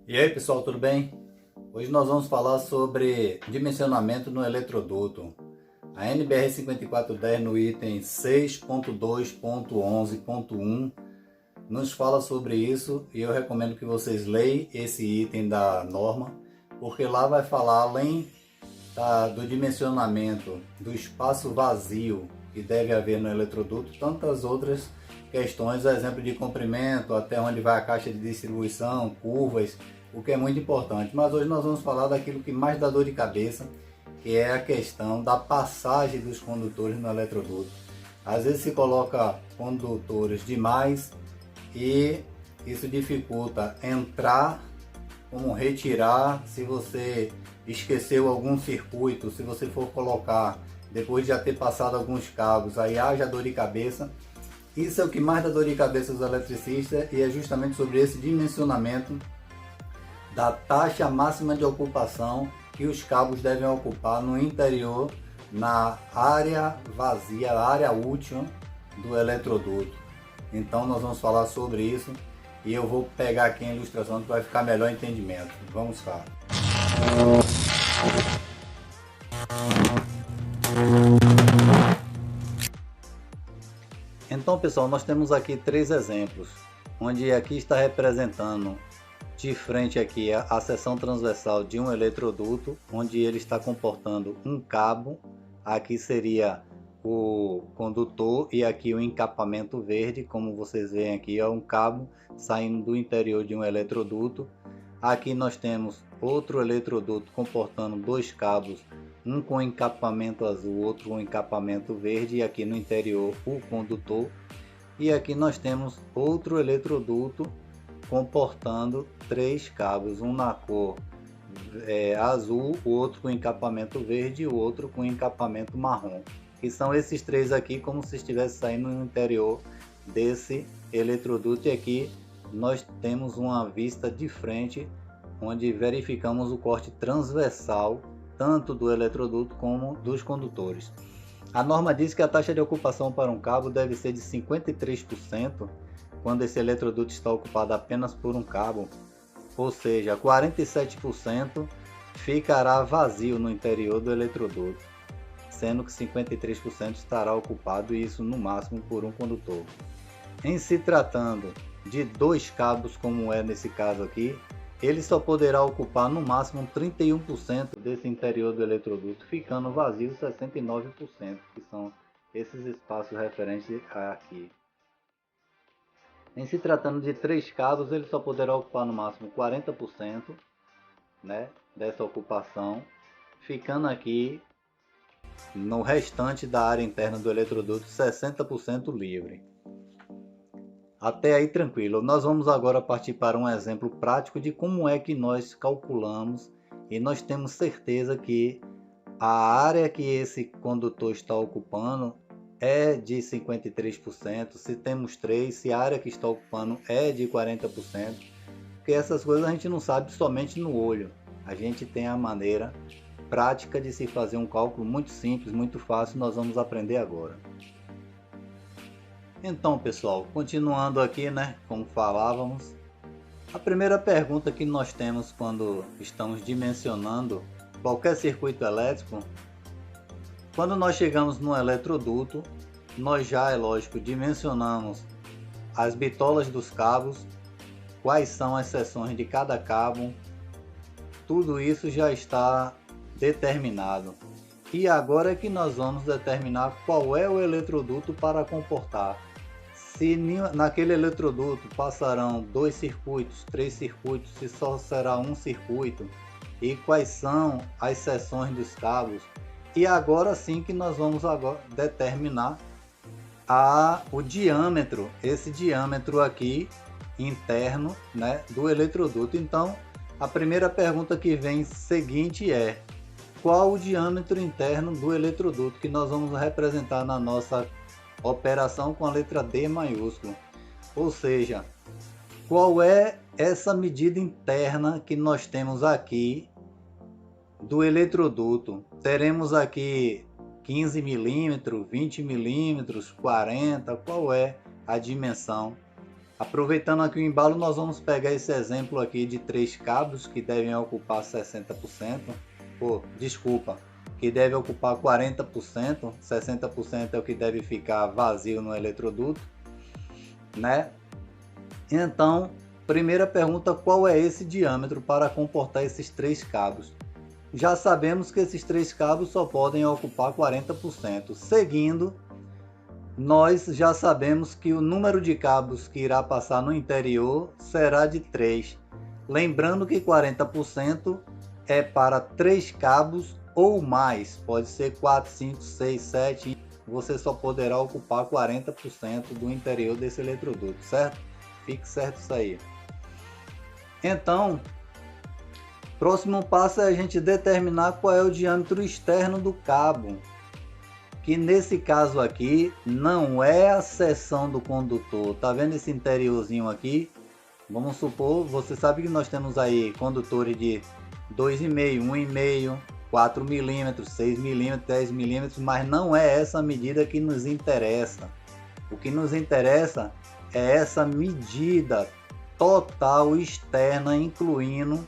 E aí pessoal, tudo bem? Hoje nós vamos falar sobre dimensionamento no eletroduto. A NBR 5410 no item 6.2.11.1 nos fala sobre isso e eu recomendo que vocês leiam esse item da norma, porque lá vai falar além do dimensionamento do espaço vazio que deve haver no eletroduto, tantas outras questões, exemplo de comprimento, até onde vai a caixa de distribuição, curvas, o que é muito importante. Mas hoje nós vamos falar daquilo que mais dá dor de cabeça, que é a questão da passagem dos condutores no eletroduto. Às vezes se coloca condutores demais e isso dificulta entrar, como retirar, se você esqueceu algum circuito, se você for colocar depois de já ter passado alguns cabos, aí haja dor de cabeça. Isso é o que mais dá dor de cabeça aos eletricistas e é justamente sobre esse dimensionamento da taxa máxima de ocupação que os cabos devem ocupar no interior, na área vazia, a área útil do eletroduto. Então nós vamos falar sobre isso e eu vou pegar aqui a ilustração que vai ficar melhor entendimento. Vamos lá. Então pessoal, nós temos aqui três exemplos, onde aqui está representando de frente aqui a seção transversal de um eletroduto, onde ele está comportando um cabo, aqui seria o condutor e aqui o encapamento verde, como vocês veem aqui é um cabo saindo do interior de um eletroduto. Aqui nós temos outro eletroduto comportando dois cabos, um com encapamento azul, outro com encapamento verde, e aqui no interior o condutor. E aqui nós temos outro eletroduto comportando três cabos, um na cor azul, o outro com encapamento verde e o outro com encapamento marrom. Que são esses três aqui como se estivesse saindo no interior desse eletroduto. E aqui nós temos uma vista de frente, onde verificamos o corte transversal tanto do eletroduto como dos condutores. A norma diz que a taxa de ocupação para um cabo deve ser de 53% quando esse eletroduto está ocupado apenas por um cabo, ou seja, 47% ficará vazio no interior do eletroduto, sendo que 53% estará ocupado, e isso no máximo por um condutor. Em se tratando de dois cabos, como é nesse caso aqui, ele só poderá ocupar no máximo 31% desse interior do eletroduto, ficando vazio 69%, que são esses espaços referentes aqui. Em se tratando de três cabos, ele só poderá ocupar no máximo 40%, dessa ocupação, ficando aqui no restante da área interna do eletroduto 60% livre. Até aí tranquilo. Nós vamos agora partir para um exemplo prático de como é que nós calculamos e nós temos certeza que a área que esse condutor está ocupando é de 53%, se temos três, se a área que está ocupando é de 40%, porque essas coisas a gente não sabe somente no olho. A gente tem a maneira prática de se fazer um cálculo muito simples, muito fácil, nós vamos aprender agora. Então pessoal, continuando aqui, como falávamos, a primeira pergunta que nós temos quando estamos dimensionando qualquer circuito elétrico, quando nós chegamos no eletroduto, nós já, é lógico, dimensionamos as bitolas dos cabos, quais são as seções de cada cabo, tudo isso já está determinado. E agora é que nós vamos determinar qual é o eletroduto para comportar. Se naquele eletroduto passarão dois circuitos, três circuitos, se só será um circuito, e quais são as seções dos cabos. E agora sim que nós vamos agora determinar o diâmetro, esse diâmetro aqui interno, do eletroduto. Então a primeira pergunta que vem seguinte é: qual o diâmetro interno do eletroduto que nós vamos representar na nossa operação com a letra D maiúsculo? Ou seja, qual é essa medida interna que nós temos aqui do eletroduto? Teremos aqui 15 milímetros, 20 milímetros, 40, qual é a dimensão? Aproveitando aqui o embalo, nós vamos pegar esse exemplo aqui de 3 cabos que devem ocupar 60%, desculpa, que deve ocupar 40%, 60% é o que deve ficar vazio no eletroduto, né? Então, primeira pergunta, qual é esse diâmetro para comportar esses 3 cabos? Já sabemos que esses 3 cabos só podem ocupar 40%. Seguindo, nós já sabemos que o número de cabos que irá passar no interior será de 3. Lembrando que 40% é para 3 cabos ou mais. Pode ser 4, 5, 6, 7. Você só poderá ocupar 40% do interior desse eletroduto, certo? Fique certo isso aí. Então, próximo passo é a gente determinar qual é o diâmetro externo do cabo, que nesse caso aqui não é a seção do condutor. Tá vendo esse interiorzinho aqui? Vamos supor, você sabe que nós temos aí condutores de 2,5, 1,5, 4 milímetros, 6 milímetros, 10 milímetros, mas não é essa medida que nos interessa. O que nos interessa é essa medida total externa, incluindo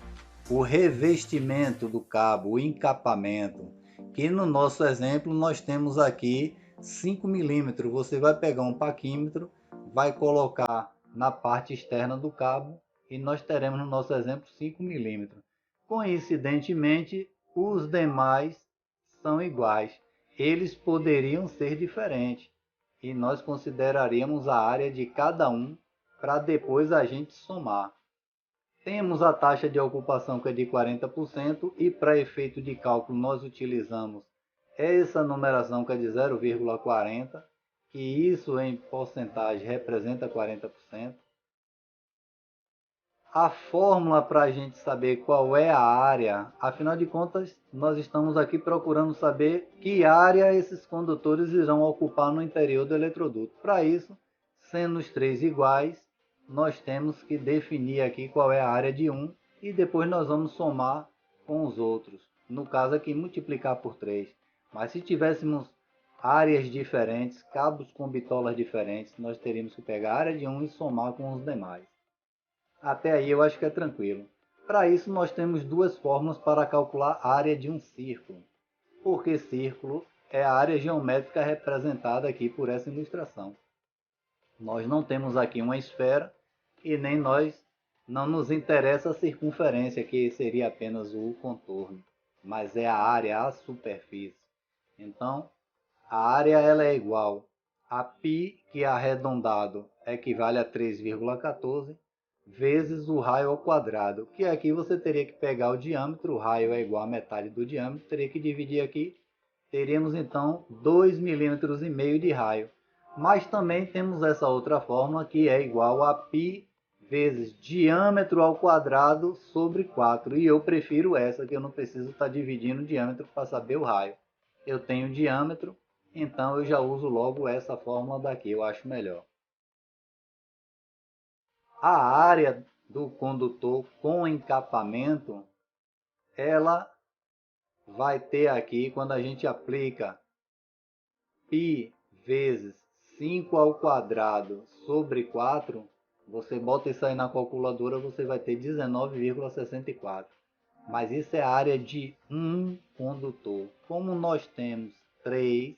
o revestimento do cabo, o encapamento, que no nosso exemplo nós temos aqui 5 milímetros. Você vai pegar um paquímetro, vai colocar na parte externa do cabo e nós teremos no nosso exemplo 5 milímetros. Coincidentemente, os demais são iguais. Eles poderiam ser diferentes e nós consideraríamos a área de cada um para depois a gente somar. Temos a taxa de ocupação que é de 40% e para efeito de cálculo nós utilizamos essa numeração que é de 0,40, que isso em porcentagem representa 40%. A fórmula para a gente saber qual é a área, afinal de contas nós estamos aqui procurando saber que área esses condutores irão ocupar no interior do eletroduto. Para isso, sendo os 3 iguais, nós temos que definir aqui qual é a área de um e depois nós vamos somar com os outros. No caso aqui, multiplicar por 3. Mas se tivéssemos áreas diferentes, cabos com bitolas diferentes, nós teríamos que pegar a área de um e somar com os demais. Até aí eu acho que é tranquilo. Para isso nós temos 2 fórmulas para calcular a área de um círculo. Porque círculo é a área geométrica representada aqui por essa ilustração. Nós não temos aqui uma esfera e nem não nos interessa a circunferência, que seria apenas o contorno, mas é a área, a superfície. Então, a área ela é igual a π, que arredondado equivale a 3,14, vezes o raio ao quadrado, que aqui você teria que pegar o diâmetro, o raio é igual a metade do diâmetro, teria que dividir aqui, teríamos então 2,5 milímetros de raio. Mas também temos essa outra fórmula que é igual a π vezes diâmetro ao quadrado sobre 4. E eu prefiro essa, que eu não preciso estar dividindo o diâmetro para saber o raio. Eu tenho diâmetro, então eu já uso logo essa fórmula daqui, eu acho melhor. A área do condutor com encapamento, ela vai ter aqui, quando a gente aplica π vezes 5 ao quadrado sobre 4, você bota isso aí na calculadora, você vai ter 19,64. Mas isso é a área de um condutor. Como nós temos 3,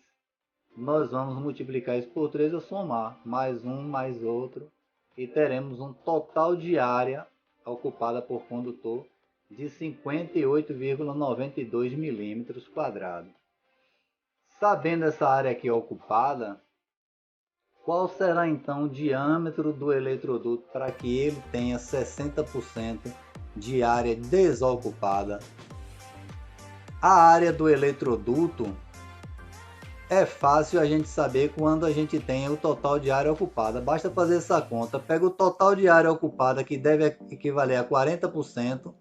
nós vamos multiplicar isso por 3 e somar. Mais um, mais outro. E teremos um total de área ocupada por condutor de 58,92 milímetros quadrados. Sabendo essa área aqui ocupada, qual será então o diâmetro do eletroduto para que ele tenha 60% de área desocupada? A área do eletroduto é fácil a gente saber quando a gente tem o total de área ocupada. Basta fazer essa conta. Pega o total de área ocupada, que deve equivaler a 40%.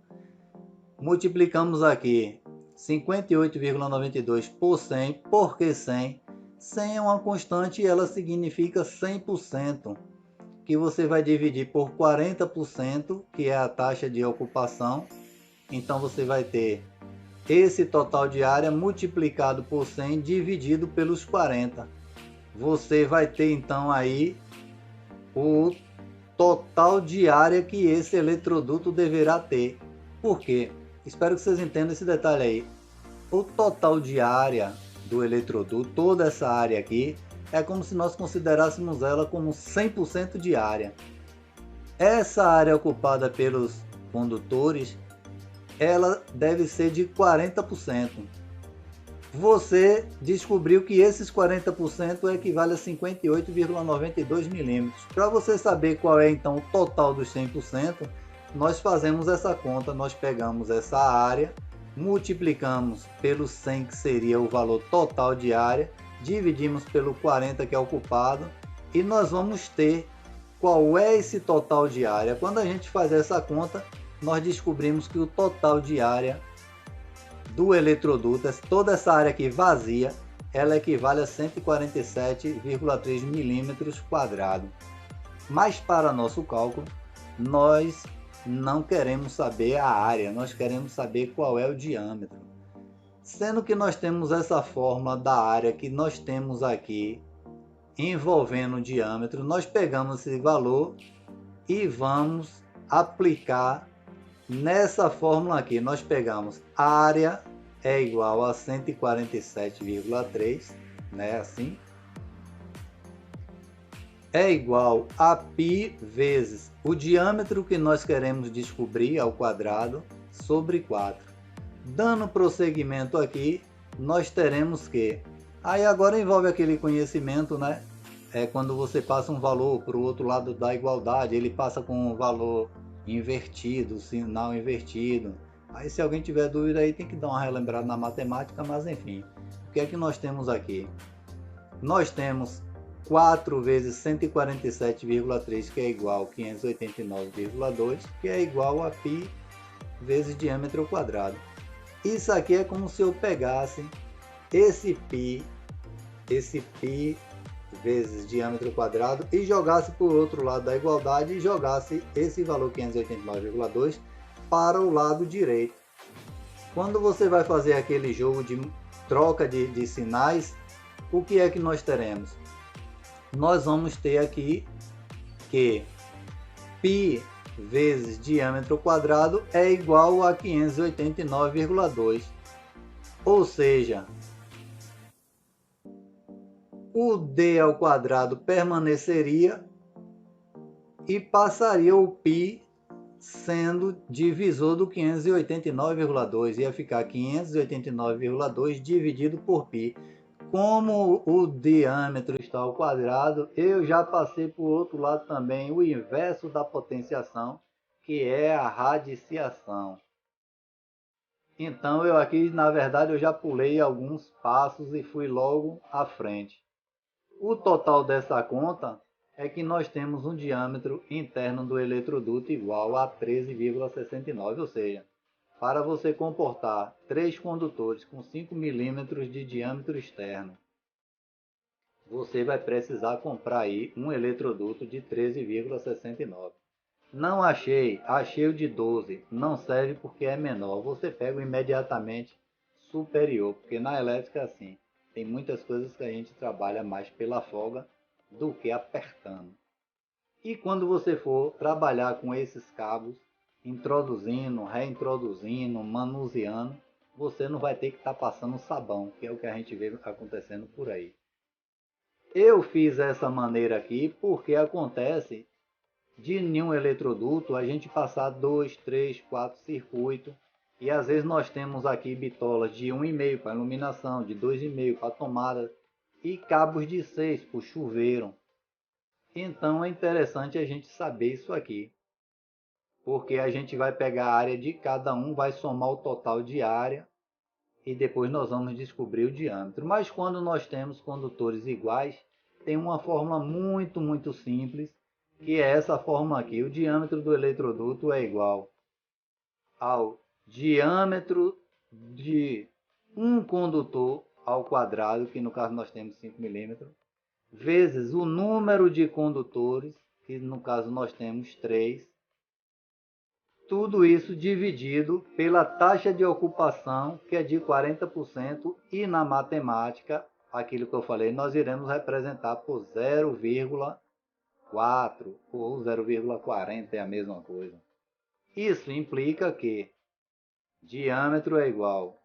Multiplicamos aqui 58,92 por 100. Por que 100? 100 é uma constante e ela significa 100%, que você vai dividir por 40%, que é a taxa de ocupação. Então você vai ter esse total de área multiplicado por 100 dividido pelos 40. Você vai ter então aí o total de área que esse eletroduto deverá ter. Por quê? Espero que vocês entendam esse detalhe aí. O total de área do eletroduto, toda essa área aqui, é como se nós considerássemos ela como 100% de área. Essa área ocupada pelos condutores, ela deve ser de 40%. Você descobriu que esses 40% equivale a 58,92 milímetros. Para você saber qual é então o total dos 100%, nós fazemos essa conta, nós pegamos essa área, multiplicamos pelo 100, que seria o valor total de área, dividimos pelo 40, que é ocupado, e nós vamos ter qual é esse total de área. Quando a gente faz essa conta, nós descobrimos que o total de área do eletroduto, toda essa área aqui vazia, ela equivale a 147,3 milímetros quadrados. Mas para nosso cálculo, nós não queremos saber a área, nós queremos saber qual é o diâmetro. Sendo que nós temos essa fórmula da área que nós temos aqui envolvendo o diâmetro, nós pegamos esse valor e vamos aplicar nessa fórmula aqui. Nós pegamos a área é igual a 147,3, né, assim, é igual a π vezes o diâmetro que nós queremos descobrir ao quadrado sobre 4. Dando prosseguimento aqui, nós teremos que... Aí agora envolve aquele conhecimento, né? É quando você passa um valor para o outro lado da igualdade, ele passa com um valor invertido, sinal invertido. Aí se alguém tiver dúvida aí tem que dar uma relembrada na matemática, mas enfim. O que é que nós temos aqui? Nós temos 4 vezes 147,3, que é igual a 589,2, que é igual a π vezes diâmetro ao quadrado. Isso aqui é como se eu pegasse esse π vezes diâmetro quadrado e jogasse para o outro lado da igualdade e jogasse esse valor 589,2 para o lado direito. Quando você vai fazer aquele jogo de troca de sinais, o que é que nós teremos? Nós vamos ter aqui que π vezes diâmetro quadrado é igual a 589,2. Ou seja, o d ao quadrado permaneceria e passaria o π sendo divisor do 589,2. Ia ficar 589,2 dividido por π. Como o diâmetro está ao quadrado, eu já passei para o outro lado também o inverso da potenciação, que é a radiciação. Então eu aqui, na verdade, eu já pulei alguns passos e fui logo à frente. O total dessa conta é que nós temos um diâmetro interno do eletroduto igual a 13,69, ou seja, para você comportar 3 condutores com 5 milímetros de diâmetro externo, você vai precisar comprar aí um eletroduto de 13,69. Não achei o de 12, não serve porque é menor, você pega o imediatamente superior, porque na elétrica é assim, tem muitas coisas que a gente trabalha mais pela folga do que apertando. E quando você for trabalhar com esses cabos, introduzindo, reintroduzindo, manuseando, você não vai ter que estar passando sabão, que é o que a gente vê acontecendo por aí. Eu fiz essa maneira aqui porque acontece de nenhum eletroduto a gente passar 2, 3, 4 circuitos, e às vezes nós temos aqui bitolas de 1,5 para iluminação, de 2,5 para tomada e cabos de 6 para o chuveiro. Então é interessante a gente saber isso aqui, porque a gente vai pegar a área de cada um, vai somar o total de área e depois nós vamos descobrir o diâmetro. Mas quando nós temos condutores iguais, tem uma fórmula muito simples, que é essa fórmula aqui. O diâmetro do eletroduto é igual ao diâmetro de um condutor ao quadrado, que no caso nós temos 5 milímetros, vezes o número de condutores, que no caso nós temos 3, tudo isso dividido pela taxa de ocupação, que é de 40%, e na matemática, aquilo que eu falei, nós iremos representar por 0,40. 4 ou 0,40 é a mesma coisa. Isso implica que diâmetro é igual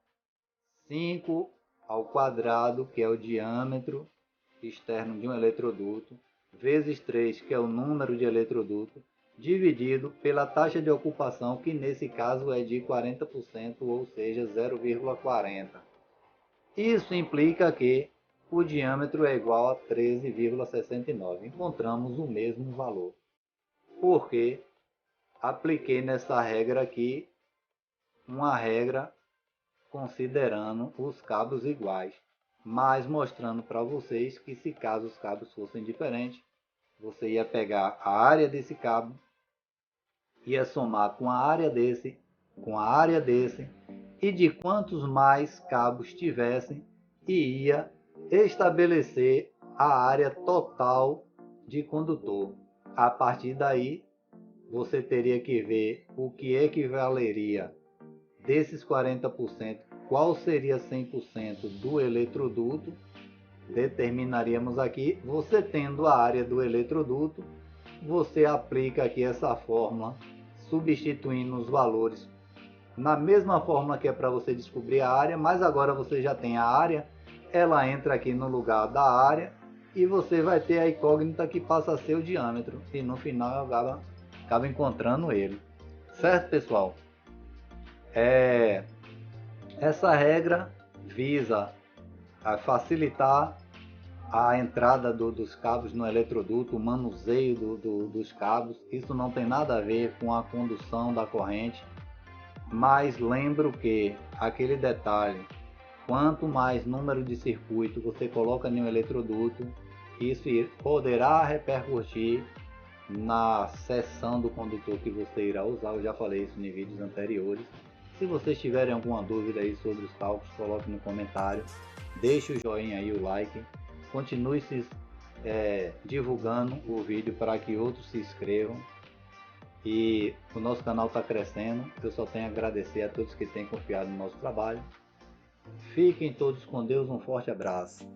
5 ao quadrado, que é o diâmetro externo de um eletroduto, vezes 3, que é o número de eletrodutos, dividido pela taxa de ocupação, que nesse caso é de 40%, ou seja, 0,40. Isso implica que o diâmetro é igual a 13,69. Encontramos o mesmo valor, porque apliquei nessa regra aqui uma regra considerando os cabos iguais, mas mostrando para vocês que se caso os cabos fossem diferentes, você ia pegar a área desse cabo, ia somar com a área desse, com a área desse, e de quantos mais cabos tivessem, e ia estabelecer a área total de condutor. A partir daí, você teria que ver o que equivaleria desses 40%, qual seria 100% do eletroduto. Determinaríamos aqui, você tendo a área do eletroduto, você aplica aqui essa fórmula, substituindo os valores na mesma fórmula que é para você descobrir a área, mas agora você já tem a área, ela entra aqui no lugar da área e você vai ter a incógnita que passa a ser o diâmetro, e no final acaba encontrando ele. Certo, pessoal? Essa regra visa facilitar a entrada dos cabos no eletroduto, o manuseio dos cabos. Isso não tem nada a ver com a condução da corrente, mas lembro que aquele detalhe, quanto mais número de circuito você coloca em um eletroduto, isso poderá repercutir na seção do condutor que você irá usar. Eu já falei isso em vídeos anteriores. Se vocês tiverem alguma dúvida aí sobre os cálculos, coloque no comentário, deixe o joinha aí, o like, continue se divulgando o vídeo para que outros se inscrevam, e o nosso canal está crescendo. Eu só tenho a agradecer a todos que têm confiado no nosso trabalho. Fiquem todos com Deus, um forte abraço.